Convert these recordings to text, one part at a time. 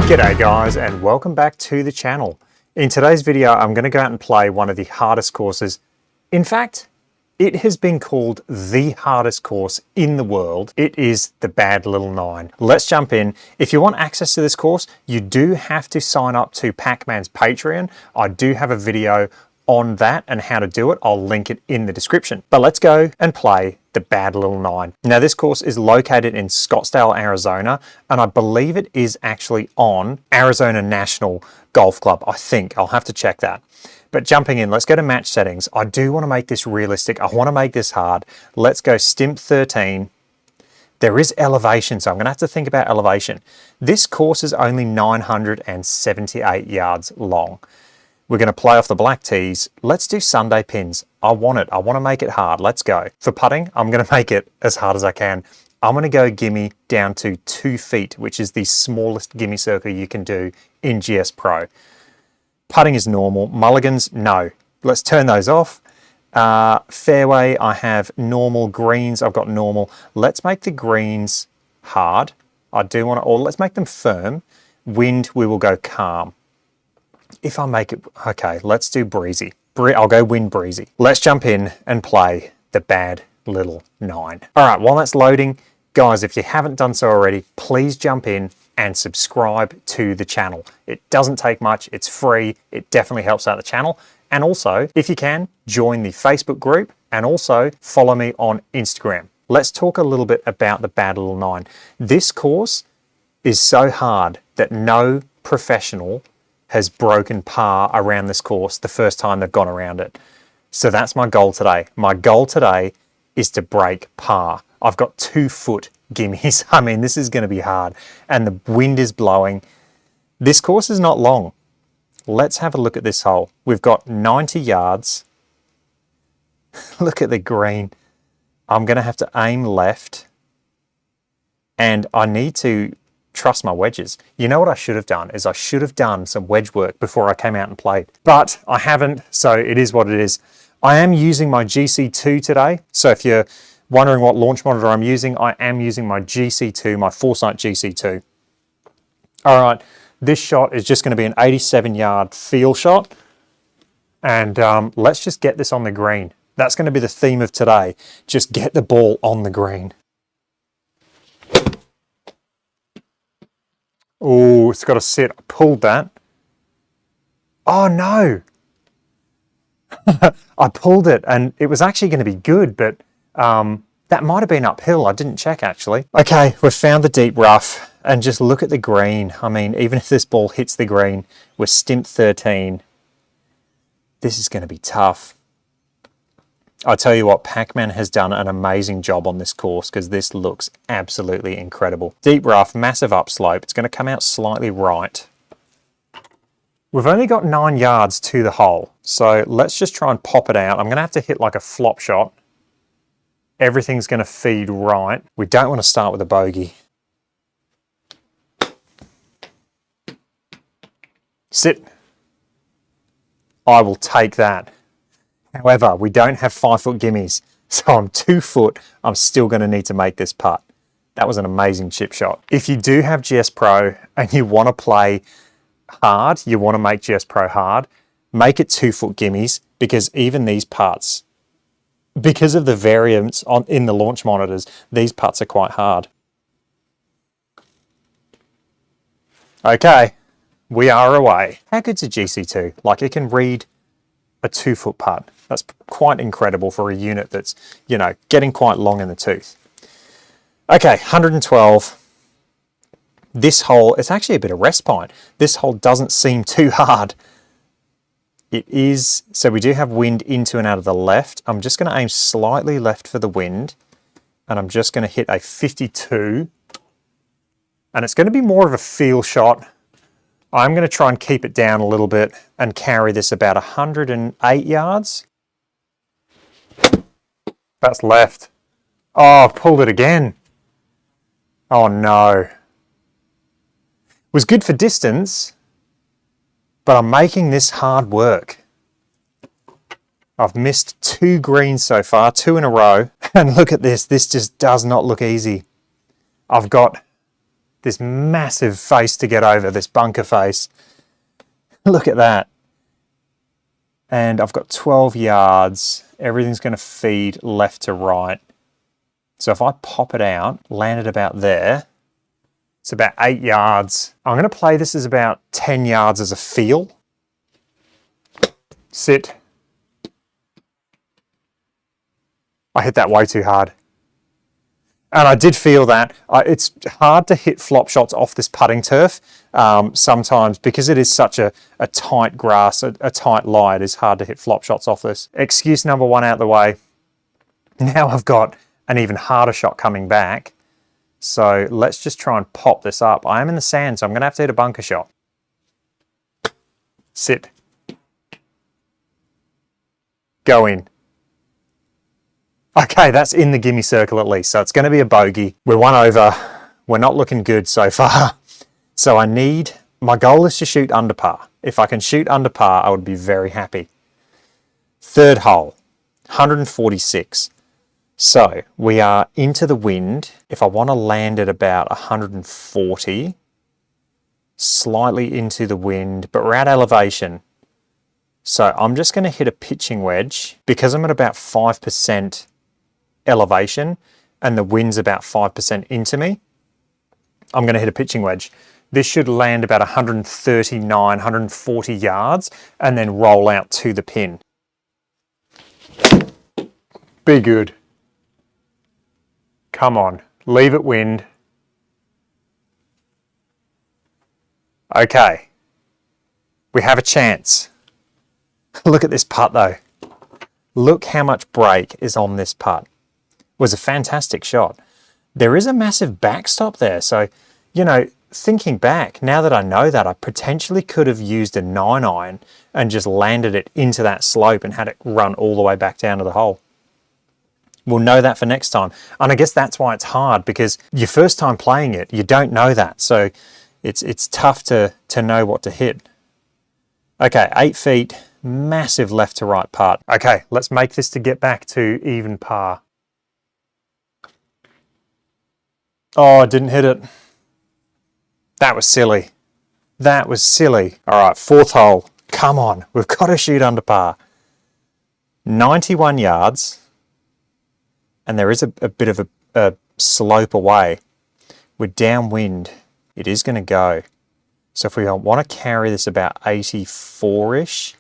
G'day guys, and welcome back to the channel. In today's video, I'm going to go out and play one of the hardest courses. In fact, it has been called the hardest course in the world. It is the Bad Little Nine. Let's jump in. If you want access to this course, you do have to sign up to Pac-Man's Patreon. I do have a video on that and how to do it. I'll link it in the description. But let's go and play the Bad Little Nine. Now this course is located in Scottsdale, Arizona, and I believe it is actually on Arizona National Golf Club. I think. I'll have to check that. But jumping in, let's go to match settings. I do want to make this realistic. I want to make this hard. Let's go Stimp 13. There is elevation, so I'm going to have to think about elevation. This course is only 978 yards long. We're going to play off the black tees. Let's do Sunday pins. I want it. I want to make it hard. Let's go. For putting, I'm going to make it as hard as I can. I'm going to go gimme down to 2 feet, which is the smallest gimme circle you can do in GS Pro. Putting is normal. Mulligans, no. Let's turn those off. Fairway, I have normal. Greens, I've got normal. Let's make the greens hard. I do want to, or let's make them firm. Wind, we will go calm. If I make it, okay, let's do breezy. I'll go wind breezy. Let's jump in and play the Bad Little Nine. All right, while that's loading, guys, if you haven't done so already, please jump in and subscribe to the channel. It doesn't take much, it's free, it definitely helps out the channel. And also, if you can, join the Facebook group and also follow me on Instagram. Let's talk a little bit about the Bad Little Nine. This course is so hard that no professional has broken par around this course the first time they've gone around it. So that's my goal today. My goal today is to break par. I've got 2 foot gimmies. I mean, this is going to be hard. And the wind is blowing. This course is not long. Let's have a look at this hole. We've got 90 yards. Look at the green. I'm going to have to aim left. And I need to trust my wedges. You know what I should have done is I should have done some wedge work before I came out and played. But I haven't, so it is what it is. I am using my GC2 today. So if you're wondering what launch monitor I'm using, I am using my GC2, my Foresight GC2. All right, this shot is just going to be an 87-yard feel shot. And let's just get this on the green. That's going to be the theme of today. Just get the ball on the green. Oh, it's got to sit. I pulled that. Oh no. I pulled it and it was actually going to be good, but that might have been uphill. I didn't check actually. Okay, we've found the deep rough and just look at the green. I mean, even if this ball hits the green, we're Stimp 13. This is going to be tough. I tell you what, Pac-Man has done an amazing job on this course because this looks absolutely incredible. Deep rough, massive upslope. It's going to come out slightly right. We've only got 9 yards to the hole, so let's just try and pop it out. I'm going to have to hit like a flop shot. Everything's going to feed right. We don't want to start with a bogey. Sit. I will take that. However, we don't have 5 foot gimmies, so I'm 2 foot. I'm still going to need to make this putt. That was an amazing chip shot. If you do have GS Pro and you want to play hard, you want to make GS Pro hard, make it 2 foot gimmies because even these putts, because of the variance in the launch monitors, these putts are quite hard. Okay, we are away. How good's a GC2? Like it can read a 2 foot putt. That's quite incredible for a unit that's, you know, getting quite long in the tooth. Okay, 112. This hole, it's actually a bit of respite. This hole doesn't seem too hard. It is, so we do have wind into and out of the left. I'm just going to aim slightly left for the wind. And I'm just going to hit a 52. And it's going to be more of a feel shot. I'm going to try and keep it down a little bit and carry this about 108 yards. That's left. Oh, I've pulled it again. Oh no. It was good for distance, but I'm making this hard work. I've missed 2 greens so far, 2 in a row. And look at this just does not look easy. I've got this massive face to get over, this bunker face. Look at that. And I've got 12 yards. Everything's going to feed left to right. So if I pop it out, land it about there, it's about 8 yards. I'm going to play this as about 10 yards as a feel. Sit. I hit that way too hard. And I did feel that. It's hard to hit flop shots off this putting turf sometimes because it is such a tight grass, a tight lie. It is hard to hit flop shots off this. Excuse number one out the way. Now I've got an even harder shot coming back. So let's just try and pop this up. I am in the sand, so I'm going to have to hit a bunker shot. Sit. Go in. Okay, that's in the gimme circle at least, so it's going to be a bogey. We're one over. We're not looking good so far. So my goal is to shoot under par. If I can shoot under par, I would be very happy. Third hole, 146. So we are into the wind. If I want to land at about 140, slightly into the wind, but we're at elevation. So I'm just going to hit a pitching wedge because I'm at about 5% elevation and the wind's about 5% into me. I'm going to hit a pitching wedge. This should land about 139, 140 yards and then roll out to the pin. Be good. Come on, leave it wind. Okay, we have a chance. Look at this putt though. Look how much break is on this putt. It was a fantastic shot. There is a massive backstop there. So, you know, thinking back, now that I know that, I potentially could have used a 9-iron and just landed it into that slope and had it run all the way back down to the hole. We'll know that for next time. And I guess that's why it's hard, because your first time playing it, you don't know that. So it's tough to know what to hit. Okay, 8 feet, massive left to right putt. Okay, let's make this to get back to even par. Oh, I didn't hit it. That was silly. That was silly. All right, fourth hole. Come on, we've got to shoot under par. 91 yards. And there is a bit of a slope away. We're downwind. It is going to go. So if we want to carry this about 84-ish,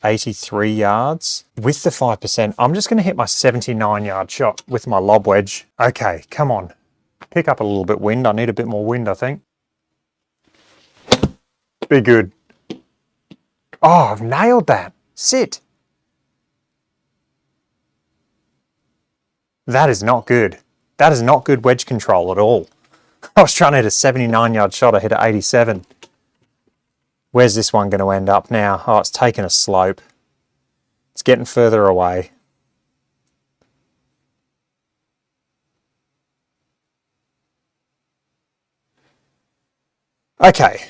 83 yards, with the 5%, I'm just going to hit my 79-yard shot with my lob wedge. Okay, come on. Pick up a little bit wind. I need a bit more wind, I think. Be good. Oh, I've nailed that. Sit. That is not good. That is not good wedge control at all. I was trying to hit a 79-yard shot. I hit an 87. Where's this one going to end up now? Oh, it's taken a slope. It's getting further away. Okay.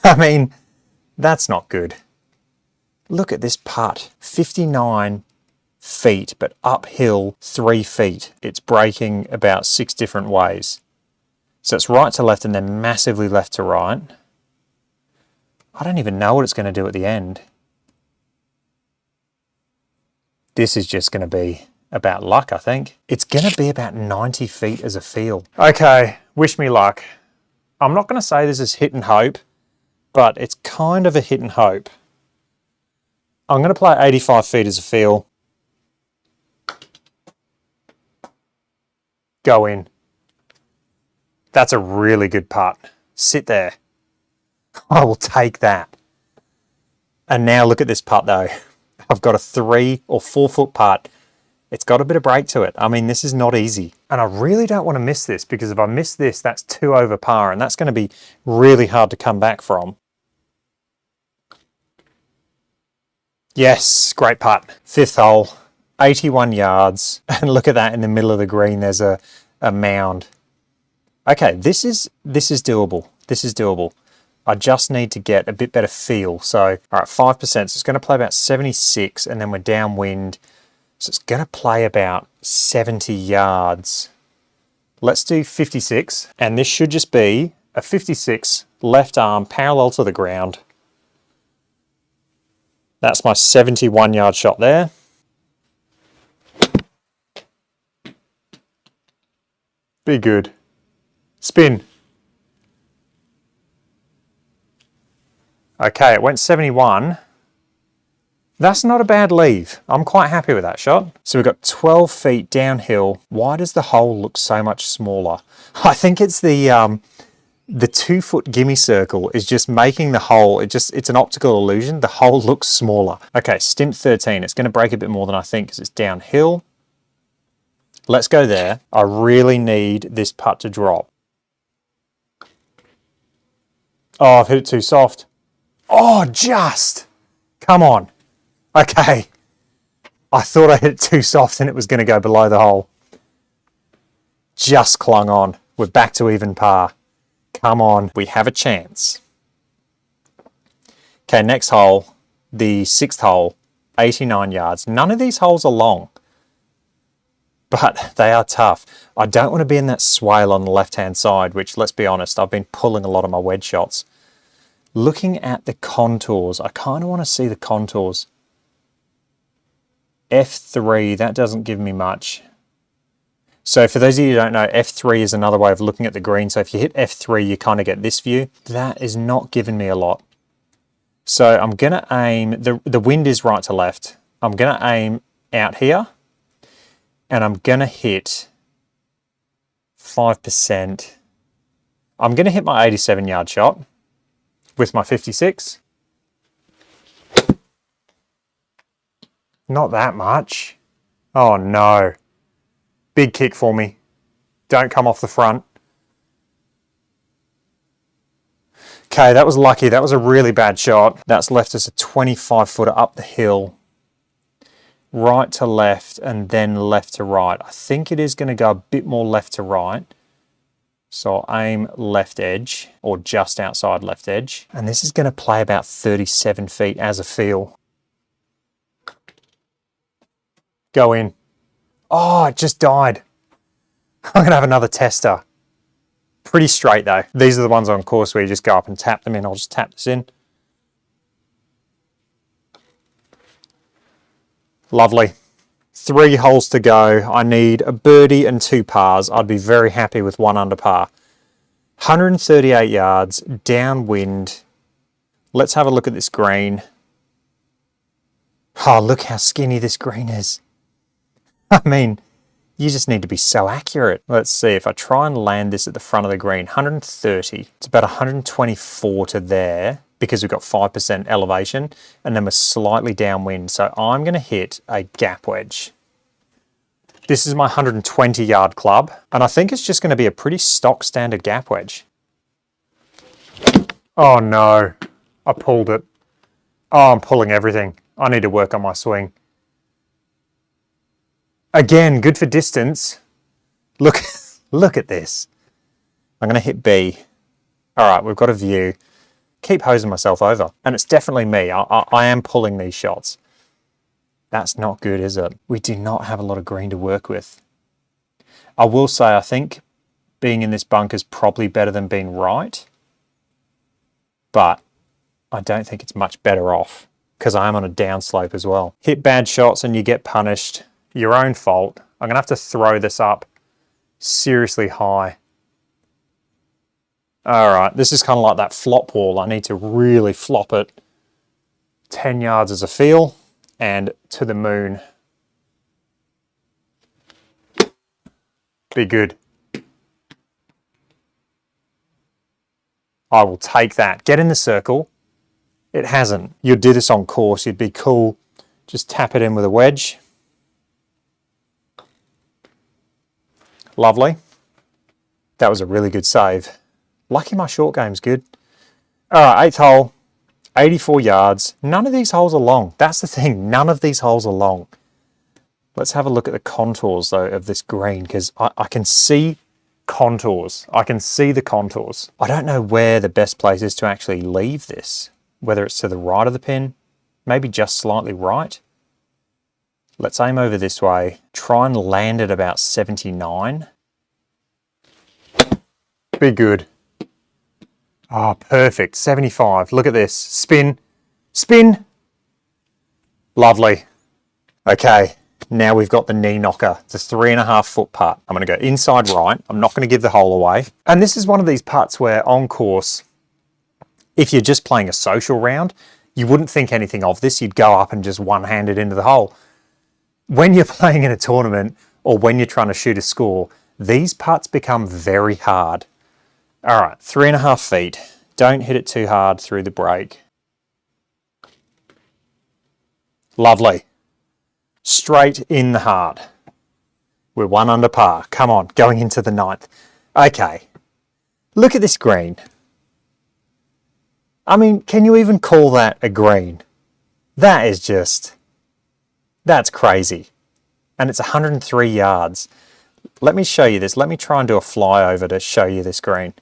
I mean, that's not good. Look at this putt. 59 feet, but uphill 3 feet. It's breaking about 6 different ways. So it's right to left and then massively left to right. I don't even know what it's going to do at the end. This is just going to be about luck, I think. It's going to be about 90 feet as a feel. Okay, wish me luck. I'm not going to say this is hit and hope, but it's kind of a hit and hope. I'm going to play 85 feet as a feel. Go in. That's a really good putt. Sit there. I will take that. And now look at this putt though. I've got a 3 or 4 foot putt. It's got a bit of break to it. I mean, this is not easy. And I really don't want to miss this, because if I miss this, that's 2 over par, and that's going to be really hard to come back from. Yes, great putt. 5th hole, 81 yards. And look at that, in the middle of the green, there's a mound. Okay, this is doable. This is doable. I just need to get a bit better feel. So, all right, 5%. So it's going to play about 76, and then we're downwind. So it's going to play about 70 yards. Let's do 56, and this should just be a 56 left arm parallel to the ground. That's my 71-yard shot there. Be good. Spin. Okay, it went 71. That's not a bad leave. I'm quite happy with that shot. So we've got 12 feet downhill. Why does the hole look so much smaller? I think it's the 2-foot gimme circle is just making the hole, it's an optical illusion. The hole looks smaller. Okay, stimp 13. It's going to break a bit more than I think because it's downhill. Let's go there. I really need this putt to drop. Oh, I've hit it too soft. Oh, just. Come on. Okay. I thought I hit it too soft and it was going to go below the hole. Just clung on. We're back to even par. Come on. We have a chance. Okay, next hole. The 6th hole. 89 yards. None of these holes are long, but they are tough. I don't want to be in that swale on the left-hand side, which, let's be honest, I've been pulling a lot of my wedge shots. Looking at the contours, I kind of want to see the contours. F3, that doesn't give me much. So for those of you who don't know, F3 is another way of looking at the green. So if you hit F3, you kind of get this view. That is not giving me a lot. So I'm going to aim, the wind is right to left. I'm going to aim out here. And I'm going to hit 5%. I'm going to hit my 87-yard shot with my 56. Not that much. Oh no. Big kick for me. Don't come off the front. Okay, that was lucky. That was a really bad shot. That's left us a 25-footer up the hill. Right to left and then left to right. I think it is going to go a bit more left to right. So I'll aim left edge or just outside left edge. And this is going to play about 37 feet as a feel. Go in. Oh, it just died. I'm going to have another tester. Pretty straight though. These are the ones on course where you just go up and tap them in. I'll just tap this in. Lovely. 3 holes to go. I need a birdie and 2 pars. I'd be very happy with 1 under par. 138 yards, downwind. Let's have a look at this green. Oh, look how skinny this green is. I mean, you just need to be so accurate. Let's see, if I try and land this at the front of the green, 130. It's about 124 to there because we've got 5% elevation and then we're slightly downwind. So I'm going to hit a gap wedge. This is my 120-yard club, and I think it's just going to be a pretty stock standard gap wedge. Oh no, I pulled it. Oh, I'm pulling everything. I need to work on my swing. Again, good for distance. Look, look at this. I'm going to hit B. All right, we've got a view. Keep hosing myself over. And it's definitely me. I am pulling these shots. That's not good, is it? We do not have a lot of green to work with. I will say, I think being in this bunker is probably better than being right. But I don't think it's much better off because I am on a downslope as well. Hit bad shots and you get punished. Your own fault. I'm going to have to throw this up seriously high. All right, this is kind of like that flop wall. I need to really flop it 10 yards as a feel and to the moon. Be good. I will take that. Get in the circle. It hasn't. You'd do this on course. You'd be cool. Just tap it in with a wedge. Lovely. That was a really good save. Lucky my short game's good. All right, 8th hole, 84 yards. None of these holes are long. That's the thing. None of these holes are long. Let's have a look at the contours, though, of this green, because I can see contours. I can see the contours. I don't know where the best place is to actually leave this, whether it's to the right of the pin, maybe just slightly right. Let's aim over this way. Try and land at about 79. Be good. Oh, perfect. 75. Look at this. Spin. Spin. Lovely. Okay, now we've got the knee knocker. It's a 3.5 foot putt. I'm going to go inside right. I'm not going to give the hole away. And this is one of these putts where on course, if you're just playing a social round, you wouldn't think anything of this. You'd go up and just one-hand it into the hole. When you're playing in a tournament or when you're trying to shoot a score, these putts become very hard. All right, 3.5 feet. Don't hit it too hard through the break. Lovely. Straight in the heart. We're 1 under par. Come on, going into the 9th. Okay, look at this green. I mean, can you even call that a green? That is just, that's crazy. And it's 103 yards. Let me show you this. Let me try and do a flyover to show you this green.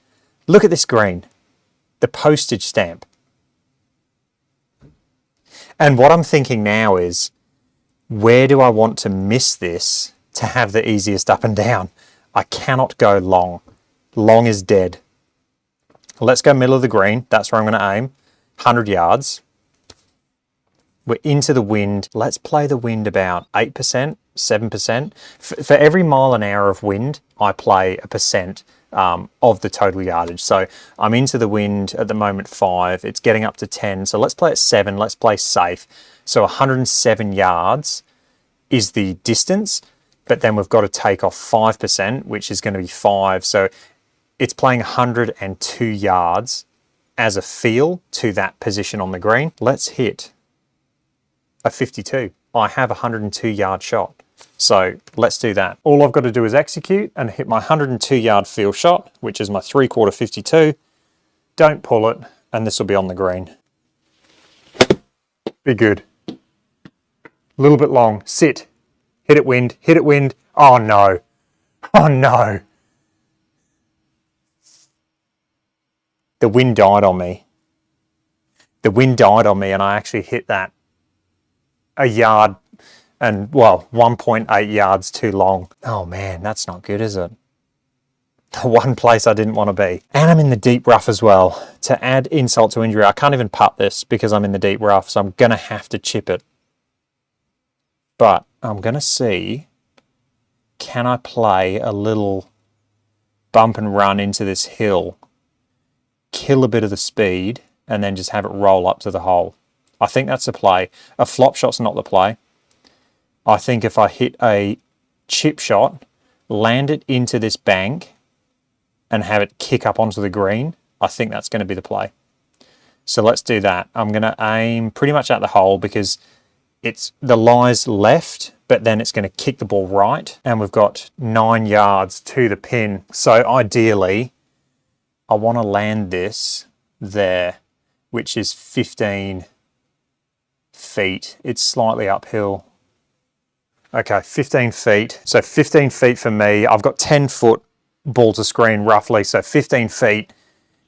Look at this green. The postage stamp. And what I'm thinking now is, where do I want to miss this to have the easiest up and down? I cannot go long. Long is dead. Let's go middle of the green. That's where I'm going to aim. 100 yards. We're into the wind. Let's play the wind about 8%, 7%. For every mile an hour of wind, I play a percent of the total yardage. So I'm into the wind at the moment 5. It's getting up to 10. So let's play at 7. Let's play safe. So 107 yards is the distance, but then we've got to take off 5%, which is going to be 5. So it's playing 102 yards as a feel to that position on the green. Let's hit a 52. I have a 102 yard shot. So let's do that. All I've got to do is execute and hit my 102 yard feel shot, which is my 3/4 52. Don't pull it, and this will be on the green. Be good. A little bit long. Sit. Hit it wind. Hit it wind. Oh no. Oh no. The wind died on me. The wind died on me and I actually hit that a yard and, well, 1.8 yards too long. Oh man, that's not good, is it? The one place I didn't want to be. And I'm in the deep rough as well. To add insult to injury, I can't even putt this because I'm in the deep rough, so I'm going to have to chip it. But I'm going to see, can I play a little bump and run into this hill, kill a bit of the speed, and then just have it roll up to the hole. I think that's the play. A flop shot's not the play. I think if I hit a chip shot, land it into this bank, and have it kick up onto the green, I think that's going to be the play. So let's do that. I'm going to aim pretty much at the hole because it's the lie's left, but then it's going to kick the ball right, and we've got 9 yards to the pin. So ideally, I want to land this there, which is 15 feet. It's slightly uphill. Okay, 15 feet. So 15 feet for me. I've got 10 foot ball to screen roughly, so 15 feet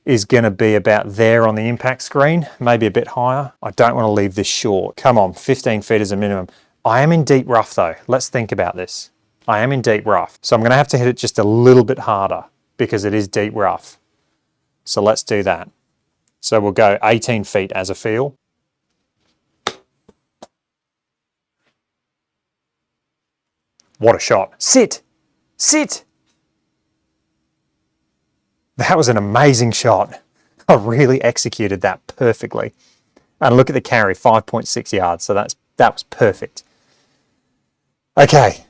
is going to be about there on the impact screen, maybe a bit higher. I don't want to leave this short. Come on, 15 feet is a minimum. I am in deep rough though. Let's think about this. I am in deep rough. So I'm going to have to hit it just a little bit harder because it is deep rough. So let's do that. So we'll go 18 feet as a feel. What a shot. Sit! Sit! That was an amazing shot. I really executed that perfectly. And look at the carry, 5.6 yards. So that was perfect. Okay.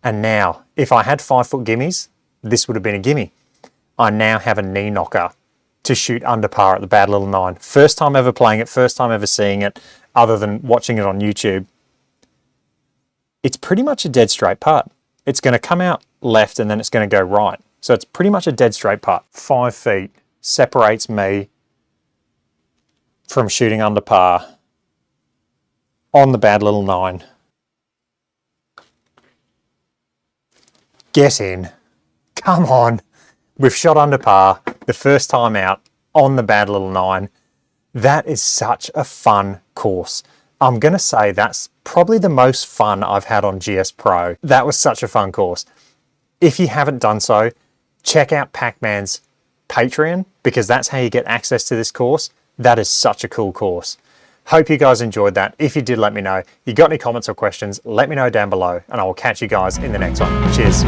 And now, if I had 5 foot gimmies, this would have been a gimme. I now have a knee knocker to shoot under par at the Bad Little Nine. First time ever playing it, first time ever seeing it, other than watching it on YouTube. It's pretty much a dead straight putt. It's going to come out left and then it's going to go right. So it's pretty much a dead straight putt. 5 feet separates me from shooting under par on the Bad Little Nine. Get in. Come on. We've shot under par the first time out on the Bad Little Nine. That is such a fun course. I'm going to say that's probably the most fun I've had on GS Pro. That was such a fun course. If you haven't done so, check out Pac-Man's Patreon, because that's how you get access to this course. That is such a cool course. Hope you guys enjoyed that. If you did, let me know. You got any comments or questions, let me know down below, and I will catch you guys in the next one. Cheers.